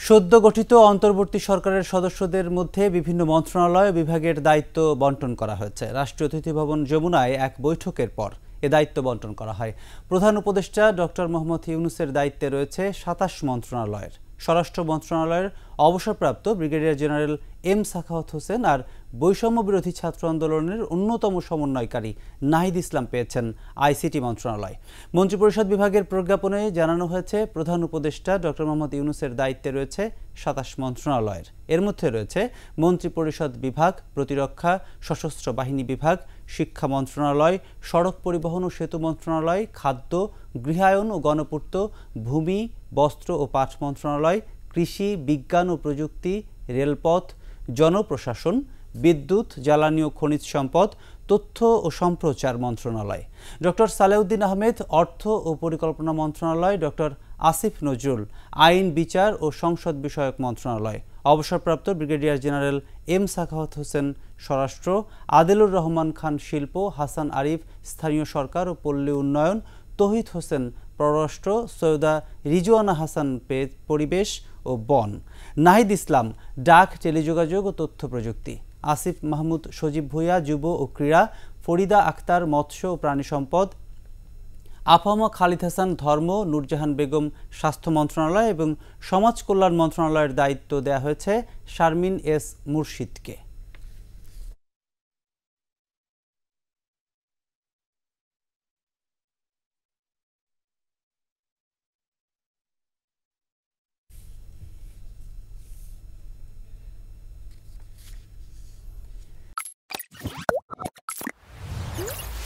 সদ্য গঠিত অন্তর্বর্তী সরকারের সদস্যদের মধ্যে বিভিন্ন মন্ত্রণালয় ও বিভাগের দায়িত্ব বণ্টন করা হয়েছে। রাষ্ট্রীয় অতিথি ভবন যমুনায় এক বৈঠকের পর এ দায়িত্ব বণ্টন করা হয়। প্রধান উপদেষ্টা ডক্টর মোহাম্মদ ইউনূসের দায়িত্বে রয়েছে ২৭ মন্ত্রণালয়ের। স্বরাষ্ট্র মন্ত্রণালয়ের অবসরপ্রাপ্ত brigadier general M Sakhawat Hossain আর বৈষম্য বিরোধী ছাত্র আন্দোলনের অন্যতম সমন্বয়কারী নাহিদ ইসলাম পেয়েছেন আইসিটি মন্ত্রণালয়। মন্ত্রিপরিষদ বিভাগের প্রজ্ঞাপনে জানানো হয়েছে, প্রধান উপদেষ্টা ডক্টর মোহাম্মদ ইউনূসের দায়িত্বে রয়েছে ২৭ মন্ত্রণালয়ের। এর মধ্যে রয়েছে মন্ত্রিপরিষদ বিভাগ, প্রতিরক্ষা, সশস্ত্র বাহিনী বিভাগ, শিক্ষা মন্ত্রণালয়, সড়ক পরিবহন ও সেতু মন্ত্রণালয়, খাদ্য, গৃহায়ন ও গণপূর্ত, ভূমি, বস্ত্র ও পাট মন্ত্রণালয়, কৃষি, বিজ্ঞান ও প্রযুক্তি, রেলপথ, জনপ্রশাসন, বিদ্যুৎ, জ্বালানি ও খনিজ সম্পদ, তথ্য ও সম্প্রচার মন্ত্রণালয়। ডক্টর সালেউদ্দিন আহমেদ অর্থ ও পরিকল্পনা মন্ত্রণালয়, ডক্টর আসিফ নজরুল আইন, বিচার ও সংসদ বিষয়ক মন্ত্রণালয়। অবসরপ্রাপ্ত brigadier general M Sakhawat Hossain স্বরাষ্ট্র, আদিলুর রহমান খান শিল্প, হাসান আরিফ স্থানীয় সরকার ও পল্লী উন্নয়ন, তৌহিদ হোসেন পররাষ্ট্র, সৈয়দা রিজওয়ানা হাসান পরিবেশ ও বন, নাহিদ ইসলাম ডাক, টেলিযোগাযোগ ও তথ্য প্রযুক্তি, আসিফ মাহমুদ সজীব ভূঁইয়া যুব ও ক্রীড়া, ফরিদা আক্তার মৎস্য ও প্রাণী সম্পদ, আফামা খালিদ হাসান ধর্ম, নূরজাহান বেগম স্বাস্থ্য মন্ত্রণালয় এবং সমাজ কল্যাণ মন্ত্রণালয়ের দায়িত্ব দেওয়া হয়েছে শারমিন এস মুর্শিদকে।